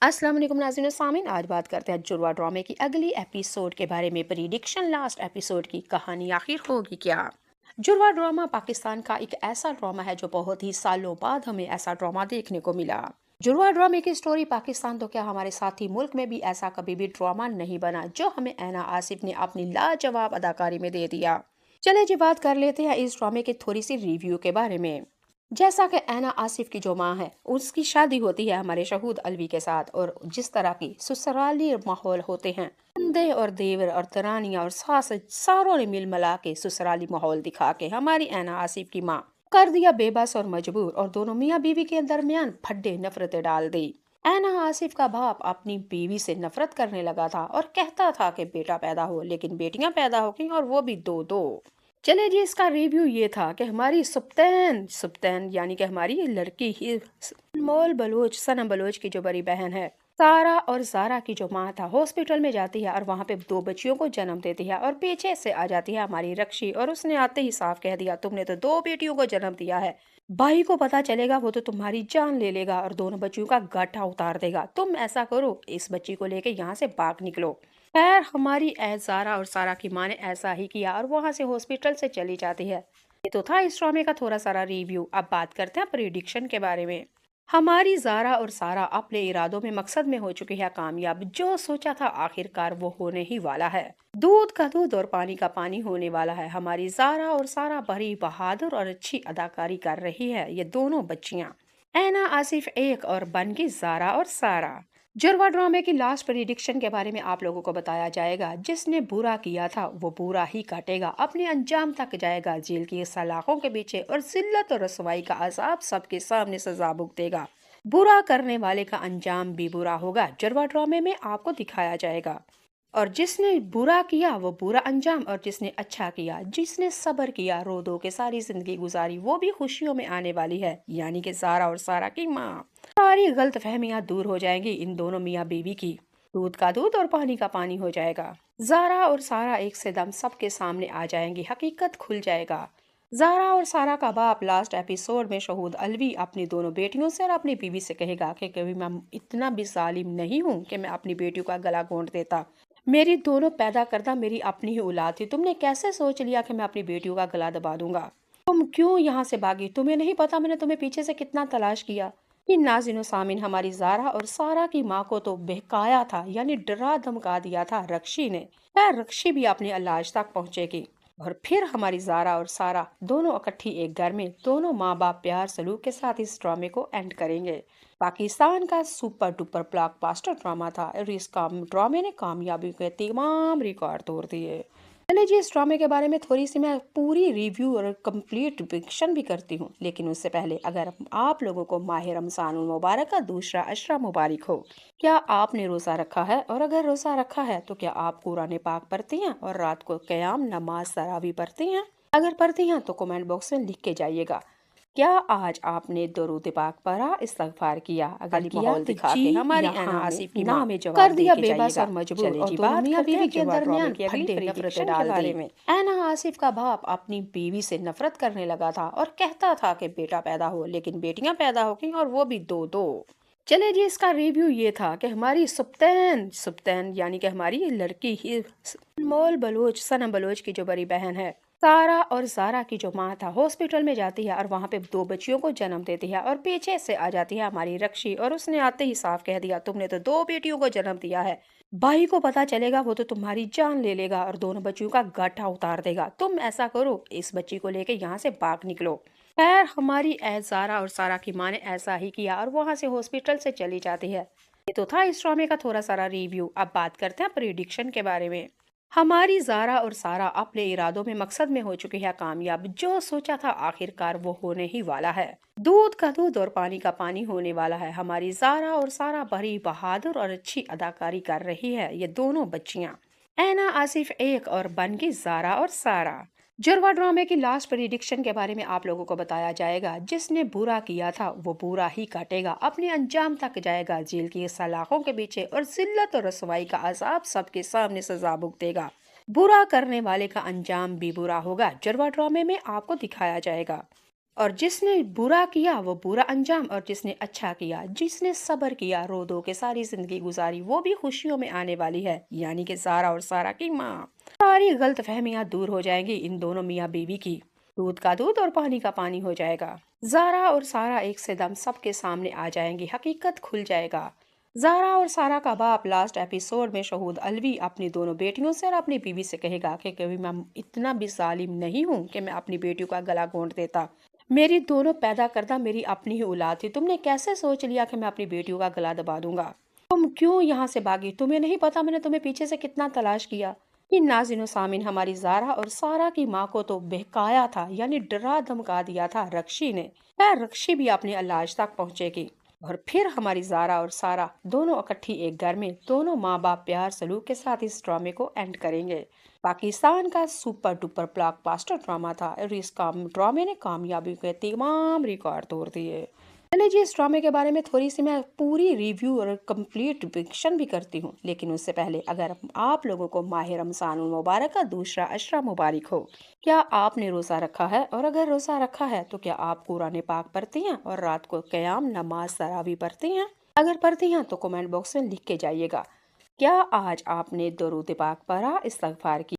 अस्सलाम वालेकुम नाज़रीन और सामीन। आज बात करते हैं जुड़वा ड्रामे की अगली एपिसोड के बारे में। प्रिडिक्शन लास्ट एपिसोड की कहानी आखिर होगी क्या? जुड़वा ड्रामा पाकिस्तान का एक ऐसा ड्रामा है जो बहुत ही सालों बाद हमें ऐसा ड्रामा देखने को मिला। जुड़वा ड्रामे की स्टोरी पाकिस्तान तो क्या हमारे साथी मुल्क में भी ऐसा कभी भी ड्रामा नहीं बना जो हमें ऐना आसिफ ने अपनी लाजवाब अदाकारी में दे दिया। चले जी बात कर लेते हैं इस ड्रामे के थोड़ी सी रिव्यू के बारे में। जैसा कि ऐना आसिफ की जो माँ है उसकी शादी होती है हमारे शहूद अलवी के साथ, और जिस तरह की ससुराली माहौल होते हैं, नंदे और देवर और दरानियां और सास सारों ने मिल मिला के ससुराली माहौल दिखा के हमारी ऐना आसिफ की माँ कर दिया बेबस और मजबूर, और दोनों मियाँ बीवी के दरमियान फड्डे नफरतें डाल दी। ऐना आसिफ का बाप अपनी बीवी से नफरत करने लगा था और कहता था कि बेटा पैदा हो, लेकिन बेटियां पैदा हो गईं और वो भी दो दो। चले जी इसका रिव्यू ये था कि हमारी सुप्तैन सुप्तैन यानी कि हमारी लड़की ही मोल बलोच सनम बलोच की जो बड़ी बहन है सारा, और सारा की जो माँ था हॉस्पिटल में जाती है और वहाँ पे दो बच्चियों को जन्म देती है, और पीछे से आ जाती है हमारी रक्षी और उसने आते ही साफ कह दिया तुमने तो दो बेटियों को जन्म दिया है, भाई को पता चलेगा वो तो तुम्हारी जान ले लेगा और दोनों बच्चियों का गट्ठा उतार देगा, तुम ऐसा करो इस बच्ची को लेके यहाँ से भाग निकलो। खैर हमारी सारा और सारा की माँ ने ऐसा ही किया और वहां से हॉस्पिटल से चली जाती है। ये तो था इस ड्रामे का थोड़ा सारा रिव्यू। अब बात करते हैं प्रिडिक्शन के बारे में। हमारी जारा और सारा अपने इरादों में मकसद में हो चुकी है कामयाब। जो सोचा था आखिरकार वो होने ही वाला है। दूध का दूध और पानी का पानी होने वाला है। हमारी जारा और सारा बड़ी बहादुर और अच्छी अदाकारी कर रही है ये दोनों बच्चियां, ऐना आसिफ एक और बन की जारा और सारा। जुड़वा ड्रामे की लास्ट प्रेडिक्शन के बारे में आप लोगों को बताया जाएगा। जिसने बुरा किया था वो बुरा ही काटेगा, अपने अंजाम तक जाएगा जेल की सलाखों के पीछे और जिल्लत और रसवाई का अजाब सबके सामने सजा भुगतेगा। बुरा करने वाले का अंजाम भी बुरा होगा, जुड़वा ड्रामे में आपको दिखाया जाएगा। और जिसने बुरा किया वो बुरा अंजाम, और जिसने अच्छा किया, जिसने सब्र किया रो धो के सारी जिंदगी गुजारी, वो भी खुशियों में आने वाली है, यानी कि सारा और सारा की माँ। सारी गलत फहमियां दूर हो जाएंगी इन दोनों मियाँ बीवी की। दूध का दूध और पानी का पानी हो जाएगा। जारा और सारा एक से दम सबके सामने आ जाएंगी, हकीकत खुल जाएगा। जारा और सारा का बाप लास्ट एपिसोड में शहूद अलवी अपनी दोनों बेटियों से और अपनी बीवी से कहेगा कि कभी मैं इतना भी जालिम नहीं हूँ कि मैं अपनी बेटियों का गला घोंट देता। मेरी दोनों पैदा करना मेरी अपनी ही औलाद थी, तुमने कैसे सोच लिया कि मैं अपनी बेटियों का गला दबा दूंगा? तुम क्यों यहाँ से भागी? तुम्हें नहीं पता मैंने तुम्हें पीछे से कितना तलाश किया? इन नाज़रीन सामीन, हमारी जारा और सारा की माँ को तो बहकाया था, यानी डरा धमका दिया था रक्षी ने। खैर रक्षी भी अपने इलाज तक पहुंचेगी और फिर हमारी जारा और सारा दोनों इकट्ठी एक घर में दोनों माँ बाप प्यार सलूक के साथ इस ड्रामे को एंड करेंगे। पाकिस्तान का सुपर डुपर ब्लॉकबस्टर ड्रामा था और इस ड्रामे ने कामयाबी के तमाम रिकॉर्ड तोड़ दिए। चलिए जी इस ड्रामे के बारे में थोड़ी सी मैं पूरी रिव्यू और कंप्लीट डिस्क्रिप्शन भी करती हूँ, लेकिन उससे पहले अगर आप लोगों को माह रमजान मुबारक का दूसरा अशरा मुबारक हो। क्या आपने रोज़ा रखा है? और अगर रोज़ा रखा है तो क्या आप कुरान पाक पढ़ती हैं और रात को क़याम नमाज तरावी पढ़ती हैं? अगर पढ़ती हैं तो कमेंट बॉक्स में लिख के जाइएगा। क्या आज आपने दरूद पाक पढ़ा, इस्तगफार किया? अगर किया माहौल तो दिखा के हमारी ऐना आसिफ की माँ में जवाब कर दिया बेबस और मजबूर, और दोनों मियाँ बीवी के दरमियान फड्डे नफरतें डाल दी। ऐना आसिफ का बाप अपनी बीवी से नफरत करने लगा था और कहता था कि बेटा पैदा हो, लेकिन बेटियां पैदा हो गईं और वो भी दो दो। चले जी इसका रिव्यू ये था कि हमारी सुप्तैन सुप्तैन यानी कि हमारी लड़की ही मोल बलोच सनम बलोच की जो बड़ी बहन है सारा, और सारा की जो माँ था हॉस्पिटल में जाती है और वहाँ पे दो बच्चियों को जन्म देती है, और पीछे से आ जाती है हमारी रक्षी और उसने आते ही साफ कह दिया तुमने तो दो बेटियों को जन्म दिया है, भाई को पता चलेगा वो तो तुम्हारी जान ले लेगा और दोनों बच्चियों का गट्ठा उतार देगा, तुम ऐसा करो इस बच्ची को लेके यहाँ से भाग निकलो। खैर हमारी जारा और सारा की माँ ने ऐसा ही किया और वहाँ से हॉस्पिटल से चली जाती है। ये तो था इस ड्रामे का थोड़ा सारा रिव्यू। अब बात करते हैं प्रिडिक्शन के बारे में। हमारी जारा और सारा अपने इरादों में मकसद में हो चुकी है कामयाब। जो सोचा था आखिरकार वो होने ही वाला है। दूध का दूध और पानी का पानी होने वाला है। हमारी जारा और सारा बड़ी बहादुर और अच्छी अदाकारी कर रही है ये दोनों बच्चियां, ऐना आसिफ एक और बन की जारा और सारा। जुड़वा ड्रामे की लास्ट प्रेडिक्शन के बारे में आप लोगों को बताया जाएगा। जिसने बुरा किया था वो बुरा ही काटेगा, अपने अंजाम तक जाएगा जेल की सलाखों के पीछे और जिल्लत और रसवाई का अजाब सबके सामने सजा भुगतेगा। बुरा करने वाले का अंजाम भी बुरा होगा, जुड़वा ड्रामे में आपको दिखाया जाएगा। اور جس نے برا کیا وہ برا انجام، اور جس نے اچھا کیا، جس نے صبر کیا، رو دو کے ساری زندگی گزاری، وہ بھی خوشیوں میں آنے والی ہے، یعنی کہ زارا اور سارا کی ماں۔ ساری غلط فہمیاں دور ہو جائیں گی ان دونوں میاں بیوی کی، دودھ کا دودھ اور پانی کا پانی ہو جائے گا۔ زارا اور سارا ایک سے دم سب کے سامنے آ جائیں گی، حقیقت کھل جائے گا۔ زارا اور سارا کا باپ لاسٹ ایپیسوڈ میں شہود الوی اپنی دونوں بیٹیوں سے اور اپنی بیوی سے کہے گا کہ کبھی میں اتنا بھی ظالم نہیں ہوں کہ میں اپنی بیٹیوں کا گلا گھونٹ دیتا۔ میری دونوں پیدا کردہ میری اپنی ہی اولاد تھی، تم نے کیسے سوچ لیا کہ میں اپنی بیٹیوں کا گلا دبا دوں گا؟ تم کیوں یہاں سے بھاگی؟ تمہیں نہیں پتا میں نے تمہیں پیچھے سے کتنا تلاش کیا؟ ان ناظرین و سامعین، ہماری زارا اور سارا کی ماں کو تو بہکایا تھا، یعنی ڈرا دھمکا دیا تھا رکشی نے۔ خیر رکشی بھی اپنے علاج تک پہنچے گی، اور پھر ہماری زارا اور سارا دونوں اکٹھی ایک گھر میں دونوں ماں باپ پیار سلوک کے ساتھ اس ڈرامے کو اینڈ کریں گے۔ پاکستان کا سپر ڈپر بلاک باسٹر ڈرامہ تھا اور اس ڈرامے نے کامیابی کے تمام ریکارڈ توڑ دیے۔ چلے جی، اس ڈرامے کے بارے میں تھوڑی سی میں پوری ریویو اور کمپلیٹ ڈسکشن بھی کرتی ہوں، لیکن اس سے پہلے اگر آپ لوگوں کو ماہ رمضان المبارک کا دوسرا عشرہ مبارک ہو، کیا آپ نے روزہ رکھا ہے؟ اور اگر روزہ رکھا ہے تو کیا آپ قرآن پاک پڑھتی ہیں اور رات کو قیام نماز تراویح پڑھتی ہیں؟ اگر پڑھتی ہیں تو کمنٹ باکس میں لکھ کے جائیے گا۔ کیا آج آپ نے درود پاک پڑھا، استغفار کی؟